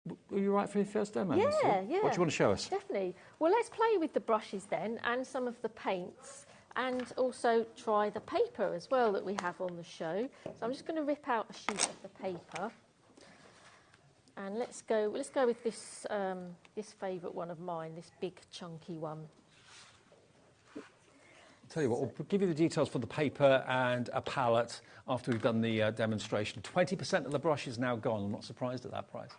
Are you right for your first demo? Yeah, Lucy? yeah. What do you want to show us? Definitely. Well, let's play with the brushes then and some of the paints and also try the paper as well that we have on the show. So I'm just going to rip out a sheet of the paper. And let's go with this, this favourite one of mine, this big chunky one. Tell you what, we'll give you the details for the paper and a palette after we've done the demonstration. 20% of the brush is now gone. I'm not surprised at that price.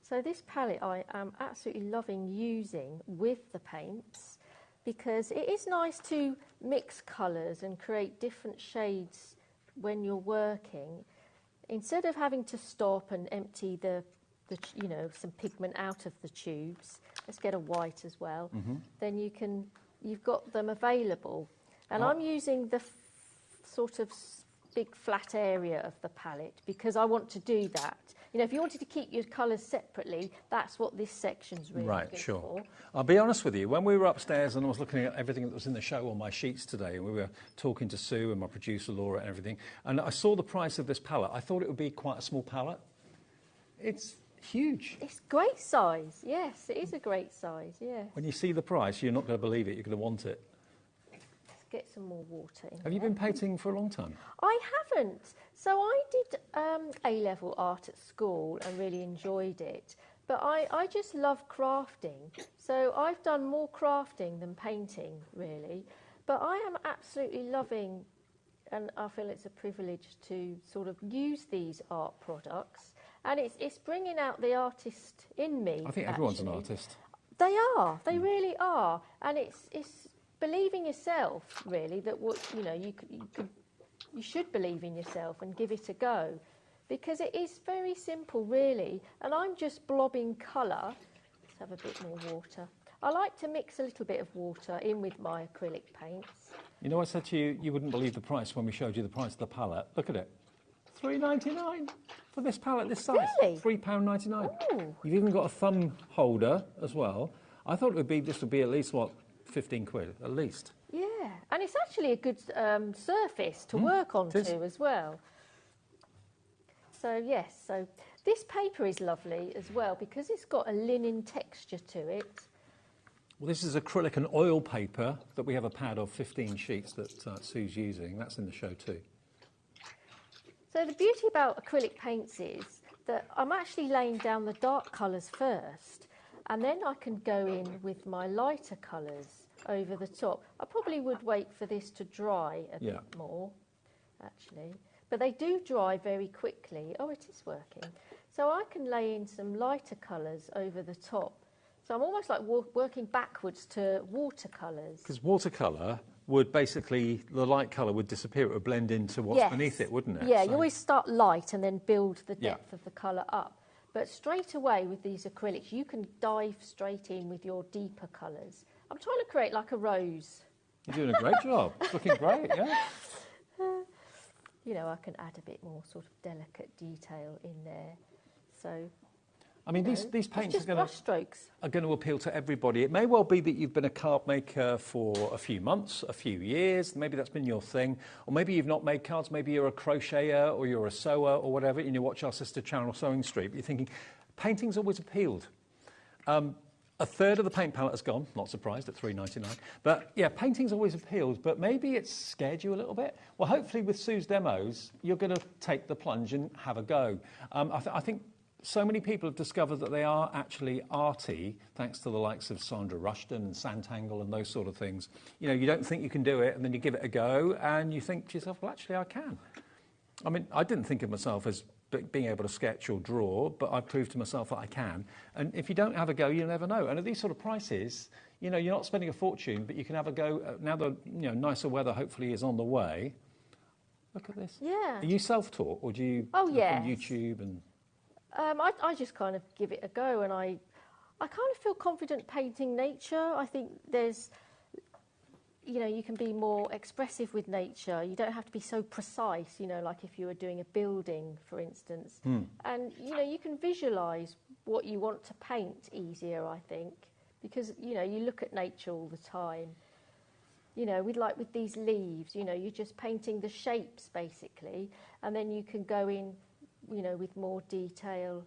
So this palette I am absolutely loving using with the paints because it is nice to mix colours and create different shades when you're working. Instead of having to stop and empty the some pigment out of the tubes, let's get a white as well, then you've got them available. And I'm using the sort of big flat area of the palette because I want to do that. You know, if you wanted to keep your colours separately, that's what this section's really good for. I'll be honest with you, when we were upstairs and I was looking at everything that was in the show on my sheets today, and we were talking to Sue and my producer Laura and everything, and I saw the price of this palette, I thought it would be quite a small palette. It's huge. It's great size, yes, it is a great size, yes. When you see the price, you're not going to believe it, you're going to want it. Let's get some more water in. Have you been painting for a long time? I haven't. So I did A-level art at school and really enjoyed it. But I just love crafting. So I've done more crafting than painting, really. But I am absolutely loving, and I feel it's a privilege to sort of use these art products. And it's bringing out the artist in me. I think everyone's an artist. They are. They really are. And it's believing yourself, really, that you should believe in yourself and give it a go, because it is very simple, really. And I'm just blobbing colour. Let's have a bit more water. I like to mix a little bit of water in with my acrylic paints. You know, I said to you, you wouldn't believe the price when we showed you the price of the palette. Look at it. £3.99 for this palette this size. Really? £3.99. Ooh. You've even got a thumb holder as well. I thought this would be at least, what, 15 quid, at least. Yeah, and it's actually a good surface to work onto as well. So, yes, so this paper is lovely as well because it's got a linen texture to it. Well, this is acrylic and oil paper that we have a pad of 15 sheets that Sue's using. That's in the show too. So the beauty about acrylic paints is that I'm actually laying down the dark colours first, and then I can go in with my lighter colours over the top. I probably would wait for this to dry a bit more, actually. But they do dry very quickly. Oh, it is working. So I can lay in some lighter colours over the top. So I'm almost like working backwards to watercolours. Because watercolour would basically, the light colour would disappear. It would blend into what's beneath it, wouldn't it? Yeah, so you always start light and then build the depth of the colour up. But straight away with these acrylics, you can dive straight in with your deeper colours. I'm trying to create like a rose. You're doing a great job. It's looking great, yeah. You know, I can add a bit more sort of delicate detail in there. So, I mean, these paints are going to appeal to everybody. It may well be that you've been a card maker for a few months, a few years. Maybe that's been your thing. Or maybe you've not made cards. Maybe you're a crocheter or you're a sewer or whatever, and you watch our sister channel Sewing Street. But you're thinking, painting's always appealed. A third of the paint palette has gone, not surprised, at £3.99. But yeah, painting's always appealed, but maybe it's scared you a little bit. Well, hopefully with Sue's demos, you're going to take the plunge and have a go. I think so many people have discovered that they are actually arty, thanks to the likes of Sandra Rushton and Santangle and those sort of things. You know, you don't think you can do it, and then you give it a go, and you think to yourself, well, actually, I can. I mean, I didn't think of myself as being able to sketch or draw, but I proved to myself that I can. And if you don't have a go, you'll never know. And at these sort of prices, you know, you're not spending a fortune, but you can have a go. Now the nicer weather hopefully is on the way. Look at this. Yeah. Are you self-taught, or do you look on YouTube? And I just kind of give it a go, and I kind of feel confident painting nature. I think there's, you know, you can be more expressive with nature. You don't have to be so precise, you know, like if you were doing a building, for instance. And, you know, you can visualise what you want to paint easier, I think, because, you know, you look at nature all the time. You know, with these leaves, you know, you're just painting the shapes, basically, and then you can go in, you know, with more detail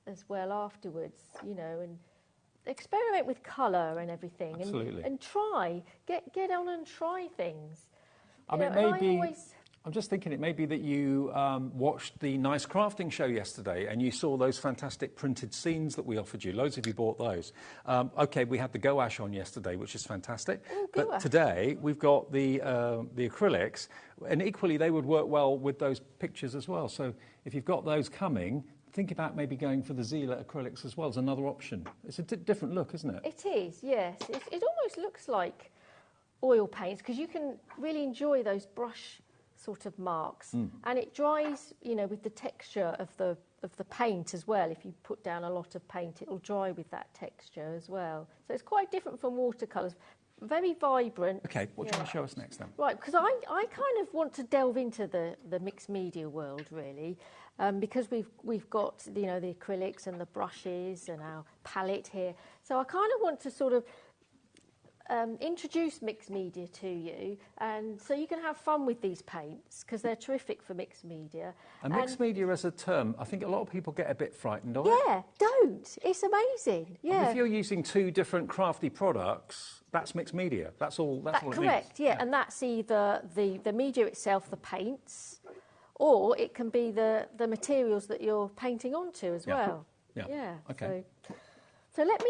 as well afterwards, you know, and experiment with colour and everything. Absolutely. And try, get on and try things. I mean, I'm just thinking it may be that you watched the Nice Crafting show yesterday and you saw those fantastic printed scenes that we offered you. Loads of you bought those. OK, we had the gouache on yesterday, which is fantastic. Oh, but gouache. today we've got the acrylics, and equally they would work well with those pictures as well. So if you've got those coming, think about maybe going for the Zieler acrylics as well as another option. It's a different look, isn't it? It is, yes. It almost looks like oil paints because you can really enjoy those brush sort of marks, and it dries, you know, with the texture of the paint as well. If you put down a lot of paint, it will dry with that texture as well. So it's quite different from watercolours. Very vibrant. Okay, what do you want to show us next then? Right, because I kind of want to delve into the mixed media world really, because we've got, you know, the acrylics and the brushes and our palette here. So I kind of want to sort of introduce mixed media to you, and so you can have fun with these paints because they're terrific for mixed media. And mixed media as a term, I think a lot of people get a bit frightened of it. Yeah, don't. It's amazing. Yeah. And if you're using two different crafty products, that's mixed media. That's all. That's all it correct. means. Yeah, and that's either the media itself, the paints, or it can be the materials that you're painting onto as well. Yeah. Okay. So let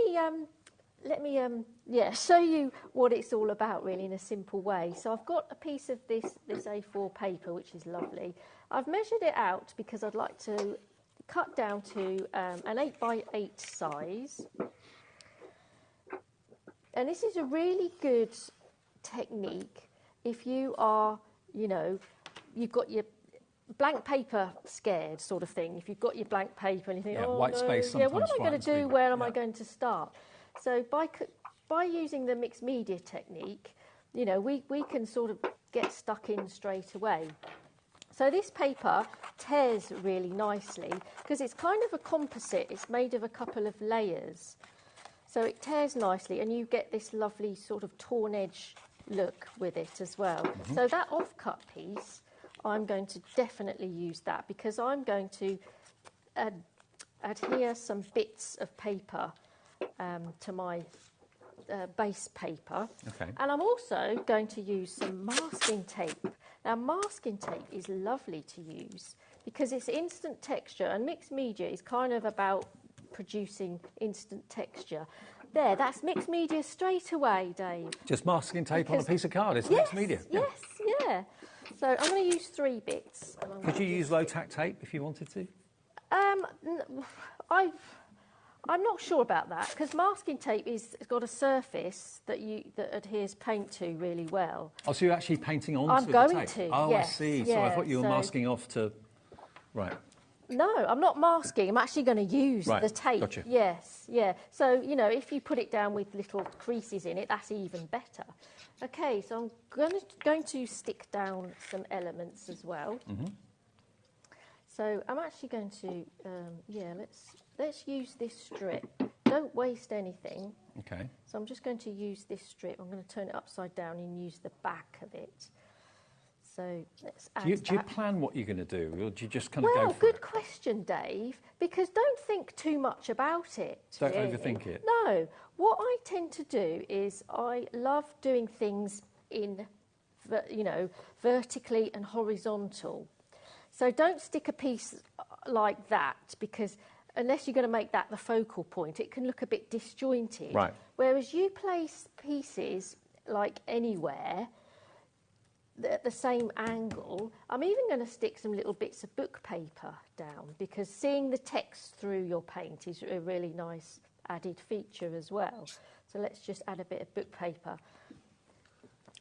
me show you what it's all about really in a simple way. So I've got a piece of this A4 paper, which is lovely. I've measured it out because I'd like to cut down to an 8x8 size. And this is a really good technique if you are, you know, you've got your blank paper scared sort of thing. If you've got your blank paper and you think, oh, white no, space what am I going to do? Where am I going to start? So by using the mixed media technique, you know, we can sort of get stuck in straight away. So this paper tears really nicely because it's kind of a composite. It's made of a couple of layers. So it tears nicely and you get this lovely sort of torn edge look with it as well. So that off-cut piece, I'm going to definitely use that because I'm going to adhere some bits of paper to my base paper. Okay. And I'm also going to use some masking tape. Now, masking tape is lovely to use because it's instant texture, and mixed media is kind of about producing instant texture. There, that's mixed media straight away, Dave. Just masking tape on a piece of card, it's mixed media. Yes, yeah. So I'm going to use 3 bits. Could you use low-tack tape if you wanted to? I'm not sure about that because masking tape it's got a surface that adheres paint to really well. Oh, so you're actually painting onto the tape? I'm going to. Oh, yes, I see. Yeah, so I thought you were masking off to. Right. No, I'm not masking. I'm actually going to use the tape. Gotcha. Yes, yeah. So you know, if you put it down with little creases in it, that's even better. Okay, so I'm going to stick down some elements as well. So I'm actually going to let's use this strip. Don't waste anything. Okay. So I'm just going to use this strip. I'm going to turn it upside down and use the back of it. So let's add do you plan what you're going to do, or do you just kind of go for it? Well, good question, Dave, because don't think too much about it. Don't overthink it. No. What I tend to do is I love doing things in, you know, vertically and horizontal. So don't stick a piece like that because unless you're going to make that the focal point, it can look a bit disjointed. Right. Whereas you place pieces like anywhere at the same angle. I'm even going to stick some little bits of book paper down because seeing the text through your paint is a really nice added feature as well. So let's just add a bit of book paper.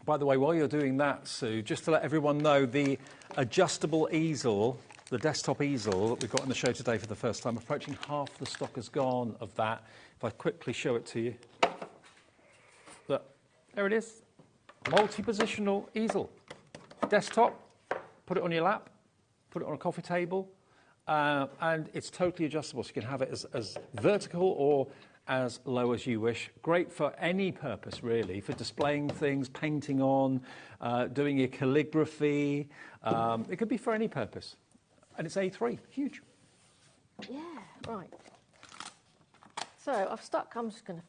By the way, while you're doing that, Sue, just to let everyone know, the adjustable easel, the desktop easel that we've got on the show today for the first time, approaching half the stock has gone of that. If I quickly show it to you. Look, there it is. Multi-positional easel. Desktop, put it on your lap, put it on a coffee table, and it's totally adjustable. So you can have it as vertical or as low as you wish. Great for any purpose, really, for displaying things, painting on, doing your calligraphy. It could be for any purpose. And it's A3, huge. Yeah, right. So I'm just going to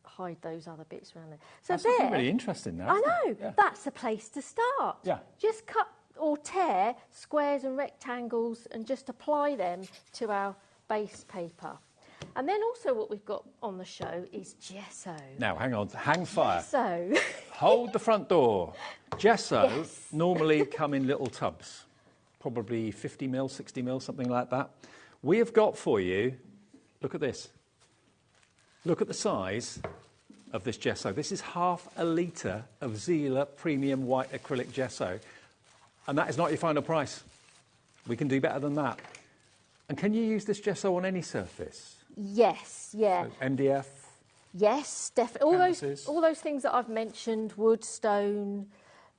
hide those other bits around there. So that's looking really interesting now. I know. Yeah. That's the place to start. Yeah. Just cut or tear squares and rectangles and just apply them to our base paper. And then also what we've got on the show is gesso. Now, hang on, hang fire. Gesso. Hold the front door. Gesso normally come in little tubs, probably 50 mil, 60 mil, something like that. We have got for you, look at this. Look at the size of this gesso. This is half a litre of Zieler premium white acrylic gesso. And that is not your final price. We can do better than that. And can you use this gesso on any surface? Yes, yeah. So MDF? Yes, definitely. All those things that I've mentioned, wood, stone,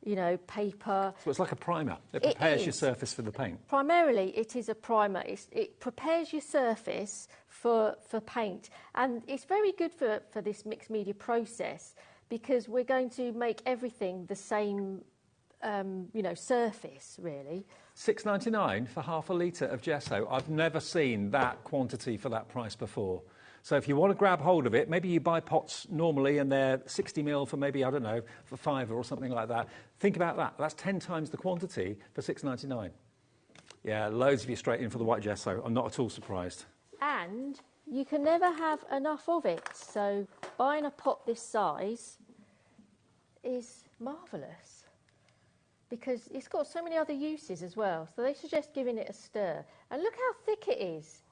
you know, paper. So it's like a primer. It prepares your surface for the paint. Primarily, it is a primer. It prepares your surface for paint. And it's very good for this mixed media process because we're going to make everything the same, you know, surface, really. $6.99 for half a litre of gesso. I've never seen that quantity for that price before. So if you want to grab hold of it, maybe you buy pots normally and they're 60 mil for maybe, I don't know, for £5 or something like that. Think about that. That's 10 times the quantity for $6.99. Yeah, loads of you straight in for the white gesso. I'm not at all surprised. And you can never have enough of it. So buying a pot this size is marvellous. Because it's got so many other uses as well. So they suggest giving it a stir. And look how thick it is.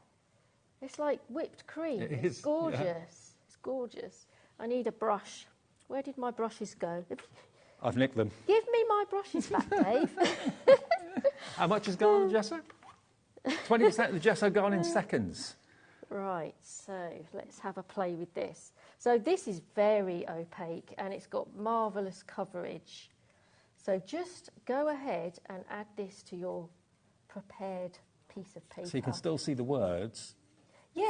It's like whipped cream. It's gorgeous. Yeah. It's gorgeous. I need a brush. Where did my brushes go? I've nicked them. Give me my brushes back, Dave. How much has gone on the gesso? 20% of the gesso gone in seconds. Right, so let's have a play with this. So this is very opaque and it's got marvellous coverage. So just go ahead and add this to your prepared piece of paper. So you can still see the words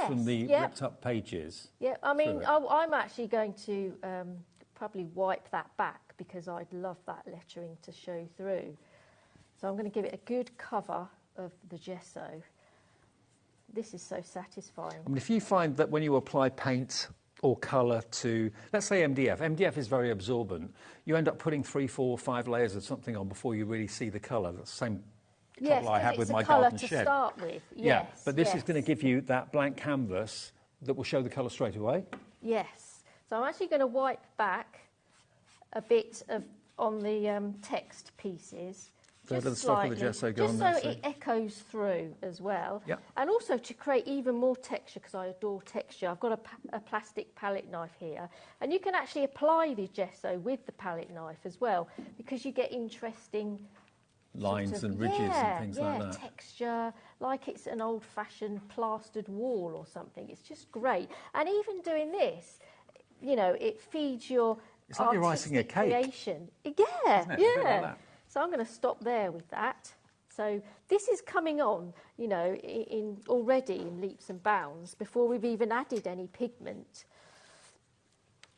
from the yep. ripped up pages. Yeah, I mean, I'm actually going to probably wipe that back because I'd love that lettering to show through. So I'm going to give it a good cover of the gesso. This is so satisfying. I mean, if you find that when you apply paint or colour to, let's say MDF is very absorbent, you end up putting 3, 4, 5 layers of something on before you really see the colour. That's the same trouble I had with my garden shed. Yes, it's a colour to start with. Yes, yeah, but this is going to give you that blank canvas that will show the colour straight away. Yes. So I'm actually going to wipe back a bit on the text pieces. Just the stock of the gesso go on there, just so it echoes through as well. Yep. And also to create even more texture, because I adore texture. I've got a plastic palette knife here. And you can actually apply the gesso with the palette knife as well, because you get interesting lines and ridges and things like that. Texture, like it's an old-fashioned plastered wall or something. It's just great. And even doing this, you know, it feeds your it's like you're icing a cake. Creation. Yeah, isn't it? yeah. Like so I'm going to stop there with that. So this is coming on, you know, already in leaps and bounds before we've even added any pigment.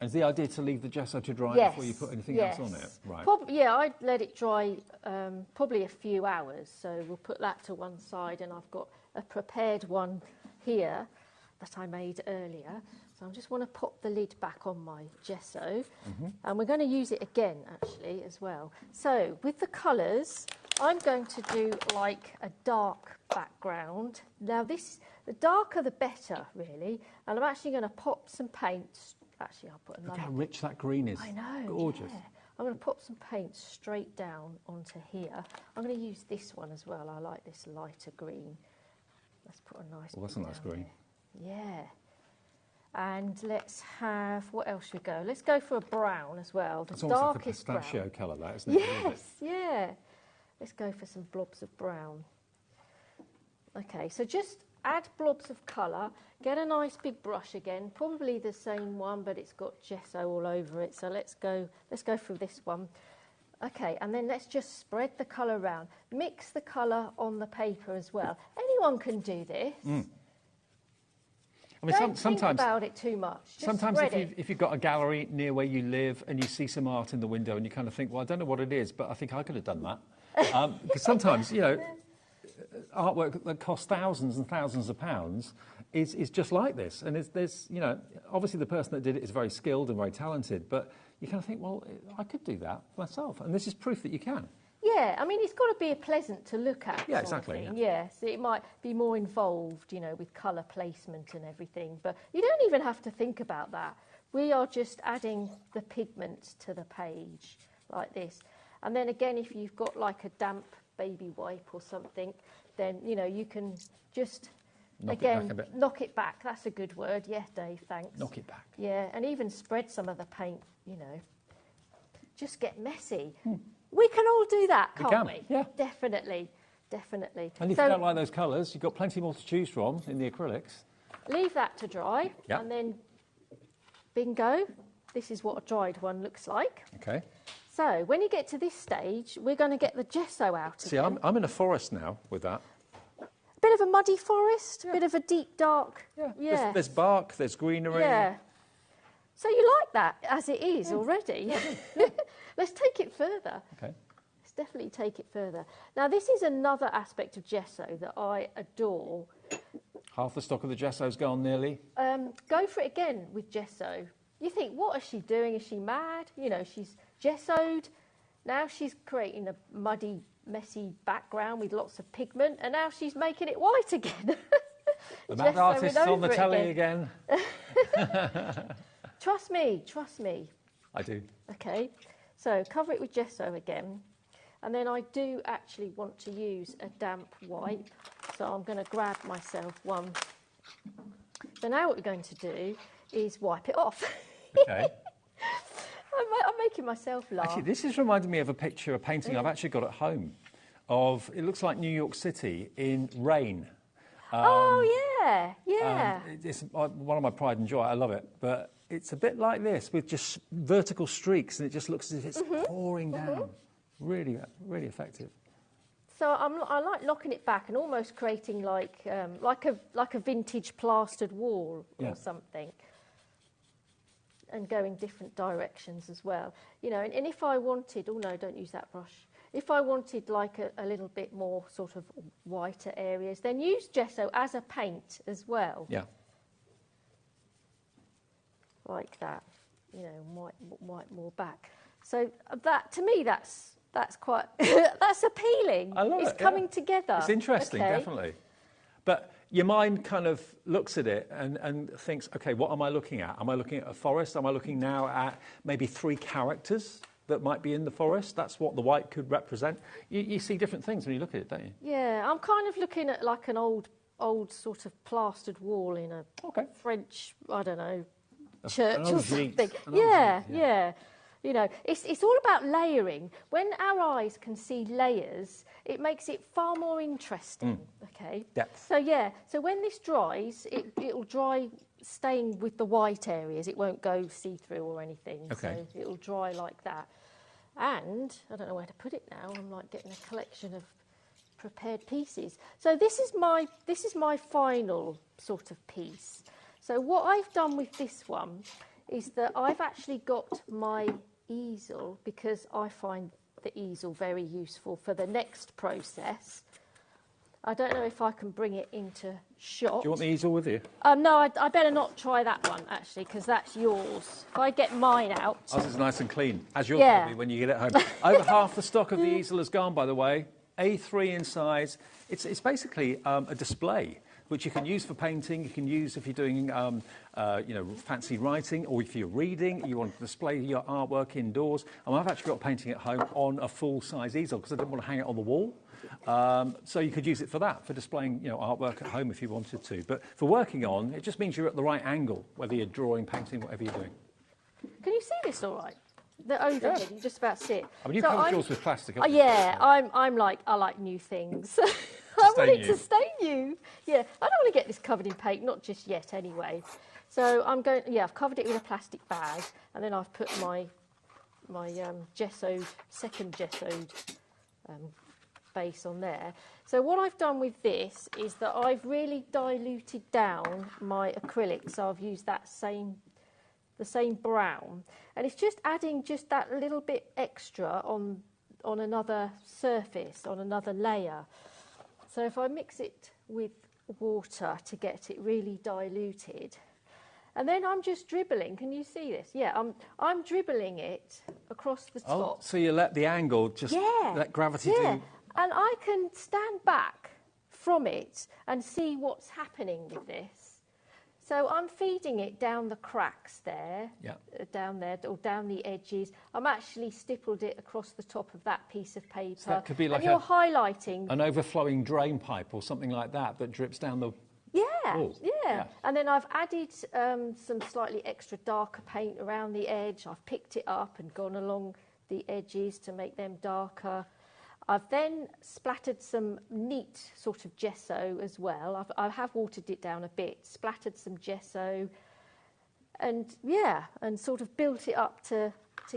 And is the idea to leave the gesso to dry before you put anything else on it? Right. Yeah, I'd let it dry probably a few hours. So we'll put that to one side, and I've got a prepared one here that I made earlier. So I just want to pop the lid back on my gesso. And we're going to use it again, actually, as well. So with the colours, I'm going to do like a dark background. Now the darker the better, really. And I'm actually going to pop some paint. Actually, I'll put another. Look how rich that green is. I know. Gorgeous. Yeah. I'm going to pop some paint straight down onto here. I'm going to use this one as well. I like this lighter green. Let's put a nice. Well, that's a nice green. There. Yeah. And let's have, what else should we go? Let's go for a brown as well. The it's almost darkest like a pistachio colour, that, isn't it? Yes, yeah. Let's go for some blobs of brown. Okay, so just add blobs of colour. Get a nice big brush again, probably the same one, but it's got gesso all over it. So let's go through this one. Okay, and then let's just spread the colour around. Mix the colour on the paper as well. Anyone can do this. I mean, Don't think about it too much. Just sometimes if you've got a gallery near where you live and you see some art in the window and you kind of think, well, I don't know what it is, but I think I could have done that. Because sometimes, you know, artwork that costs thousands and thousands of pounds is just like this. And there's, you know, obviously the person that did it is very skilled and very talented, but you kind of think, well, I could do that myself. And this is proof that you can. Yeah, I mean, it's got to be pleasant to look at. Yeah, exactly. Yeah. Yes, it might be more involved, you know, with colour placement and everything. But you don't even have to think about that. We are just adding the pigments to the page like this. And then again, if you've got like a damp baby wipe or something, then, you know, you can just, knock it back. That's a good word. Yeah, Dave, thanks. Knock it back. Yeah, and even spread some of the paint, you know. Just get messy. We can all do that, can't we? Yeah. Definitely, definitely. And if you don't like those colours, you've got plenty more to choose from in the acrylics. Leave that to dry, and then bingo, this is what a dried one looks like. Okay. So when you get to this stage, we're going to get the gesso out. See, I'm in a forest now with that. A bit of a muddy forest, a bit of a deep dark. Yeah. There's bark, there's greenery. Yeah. So you like that as it is already? Let's take it further. Okay. Let's definitely take it further. Now, this is another aspect of gesso that I adore. Half the stock of the gesso's gone nearly. Go for it again with gesso. You think, what is she doing? Is she mad? You know, she's gessoed. Now she's creating a muddy, messy background with lots of pigment, and now she's making it white again. The mad artist's on the telly again. Trust me, trust me. I do. Okay, so cover it with gesso again. And then I do actually want to use a damp wipe. So I'm going to grab myself one. So now what we're going to do is wipe it off. Okay. I'm making myself laugh. Actually, this is reminding me of a painting I've actually got at home of, it looks like New York City in rain. Oh, yeah, yeah. It's one of my pride and joy. I love it. But it's a bit like this with just vertical streaks, and it just looks as if it's pouring down. Really, really effective. So I like locking it back and almost creating like a vintage plastered wall or something, and going different directions as well. You know, and if I wanted, oh no, don't use that brush. If I wanted like a little bit more sort of whiter areas, then use gesso as a paint as well. Yeah. Like that, you know, white more back. So that, to me, that's quite, that's appealing. I love it. It's coming together. It's interesting, definitely. But your mind kind of looks at it and thinks, okay, what am I looking at? Am I looking at a forest? Am I looking now at maybe 3 characters that might be in the forest? That's what the white could represent. You see different things when you look at it, don't you? Yeah, I'm kind of looking at like an old sort of plastered wall in a French, I don't know, church or something. Yeah. You know, it's all about layering. When our eyes can see layers, it makes it far more interesting. Okay. Depth. So when this dries, it'll dry staying with the white areas. It won't go see-through or anything. Okay. So it'll dry like that. And I don't know where to put it now. I'm like getting a collection of prepared pieces. So this is my final sort of piece. So what I've done with this one is that I've actually got my easel, because I find the easel very useful for the next process. I don't know if I can bring it into shot. Do you want the easel with you? No, I better not try that one, actually, because that's yours. If I get mine out... Ours is nice and clean, as yours will be when you get it home. Over half the stock of the easel has gone, by the way. A3 in size. It's basically a display, which you can use for painting. You can use if you're doing, fancy writing, or if you're reading, you want to display your artwork indoors. And I've actually got a painting at home on a full-size easel because I didn't want to hang it on the wall. So you could use it for that, for displaying, artwork at home if you wanted to. But for working on, it just means you're at the right angle, whether you're drawing, painting, whatever you're doing. Can you see this all right? The overhead, you just about see it. I mean, you covered yours with plastic, haven't you? Yeah, I like new things. I want it to stain you. Yeah, I don't want to get this covered in paint, not just yet anyway. So I've covered it with a plastic bag, and then I've put my second gessoed base on there. So what I've done with this is that I've really diluted down my acrylic, so I've used the same brown, and it's just adding just that little bit extra on another surface, on another layer. So if I mix it with water to get it really diluted. And then I'm just dribbling. Can you see this? Yeah, I'm dribbling it across the top. Oh, so you let the angle just let gravity do. And I can stand back from it and see what's happening with this. So I'm feeding it down the cracks there, down there, or down the edges. I'm actually stippled it across the top of that piece of paper. So that could be like you're highlighting an overflowing drain pipe or something like that drips down the walls. Yeah. And then I've added some slightly extra darker paint around the edge. I've picked it up and gone along the edges to make them darker. I've then splattered some neat sort of gesso as well. I have watered it down a bit, splattered some gesso, and and sort of built it up to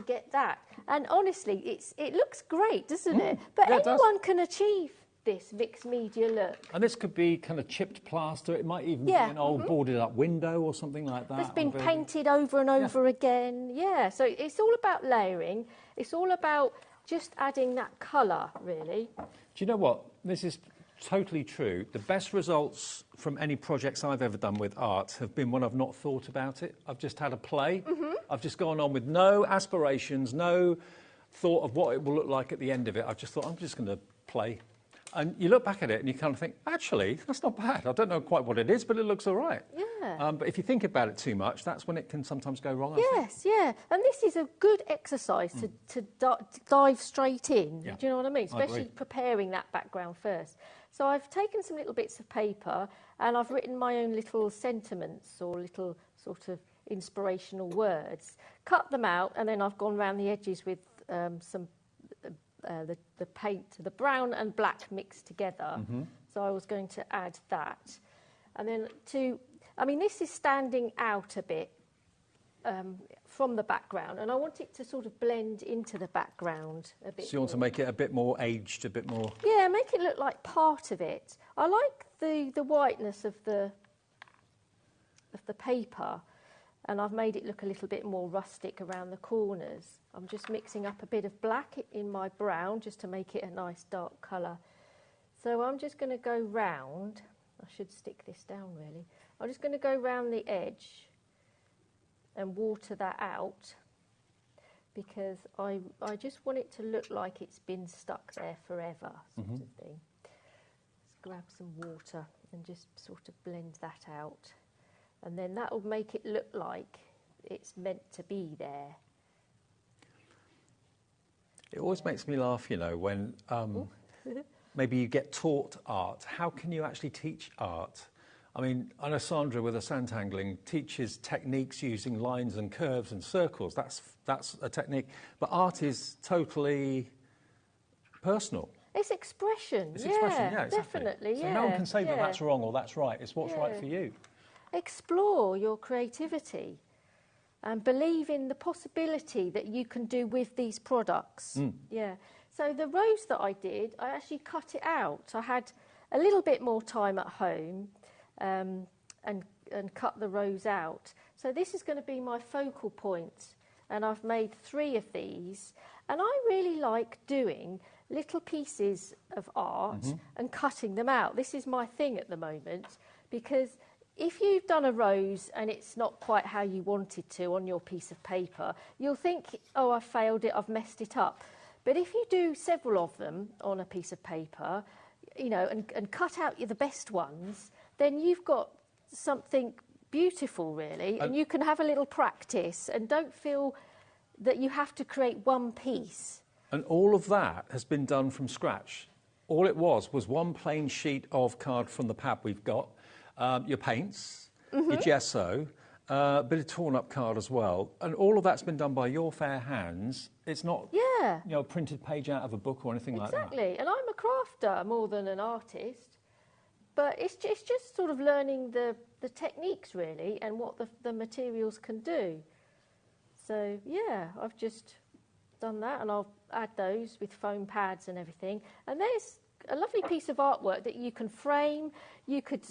get that. And honestly, it looks great, doesn't it? But anyone can achieve this mixed media look. And this could be kind of chipped plaster. It might even be an old boarded up window or something like that. It's been painted over and over again. Yeah, so it's all about layering. It's all about just adding that colour, really. Do you know what? This is totally true. The best results from any projects I've ever done with art have been when I've not thought about it. I've just had a play. I've just gone on with no aspirations, no thought of what it will look like at the end of it. I've just thought, I'm just going to play. And you look back at it and you kind of think, actually, that's not bad. I don't know quite what it is, but it looks all right. Yeah. But if you think about it too much, that's when it can sometimes go wrong. Yes, yeah. And this is a good exercise to dive straight in. Yeah. Do you know what I mean? I Especially agree. preparing that background first. So I've taken some little bits of paper and I've written my own little sentiments or little sort of inspirational words, cut them out, and then I've gone around the edges with some the paint, the brown and black mixed together. So I was going to add that. And then this is standing out a bit from the background, and I want it to sort of blend into the background a bit. So you want to make it a bit more aged, a bit more... Yeah, make it look like part of it. I like the whiteness of the paper, and I've made it look a little bit more rustic around the corners. I'm just mixing up a bit of black in my brown just to make it a nice dark colour. So I'm just going to go round. I should stick this down really. I'm just going to go round the edge and water that out because I just want it to look like it's been stuck there forever, sort of thing. Let's grab some water and just sort of blend that out. And then that will make it look like it's meant to be there. It always makes me laugh, you know, when maybe you get taught art. How can you actually teach art? I mean, I know Sandra with her sandtangling teaches techniques using lines and curves and circles. That's a technique. But art is totally personal. It's expression. It's expression, yeah, exactly. Definitely, so no one can say that that's wrong or that's right. It's what's right for you. Explore your creativity and believe in the possibility that you can do with these products. Yeah. So the rose that I did, I actually cut it out. I had a little bit more time at home and cut the rose out. So this is going to be my focal point, and I've made 3 of these. And I really like doing little pieces of art and cutting them out. This is my thing at the moment, because if you've done a rose and it's not quite how you wanted to on your piece of paper, you'll think, oh, I've failed it, I've messed it up. But if you do several of them on a piece of paper, you know, and cut out the best ones, then you've got something beautiful, really, and you can have a little practice and don't feel that you have to create one piece. And all of that has been done from scratch. All it was one plain sheet of card from the pad we've got, your paints, your gesso, a bit of torn up card as well, and all of that's been done by your fair hands. It's not a printed page out of a book or anything like that. Exactly, and I'm a crafter more than an artist, but it's just sort of learning the techniques really and what the materials can do. So yeah, I've just done that, and I'll add those with foam pads and everything. And there's a lovely piece of artwork that you can frame. You could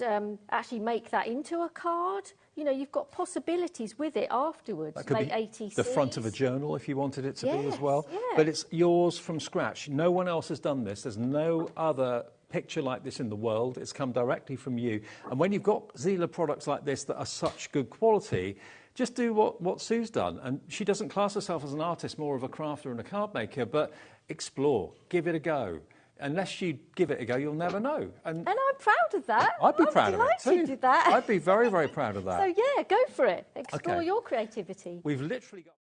actually make that into a card. You know, you've got possibilities with it afterwards. That could make be ATCs. the front of a journal if you wanted it to be as well. Yeah. But it's yours from scratch. No one else has done this. There's no other picture like this in the world. It's come directly from you. And when you've got Zieler products like this that are such good quality, just do what Sue's done. And she doesn't class herself as an artist, more of a crafter and a card maker, but explore, give it a go. Unless you give it a go, you'll never know. And I'm proud of that. I'd be proud of it too. You did that. I'd be very, very proud of that. So yeah, go for it. Explore your creativity. We've literally got...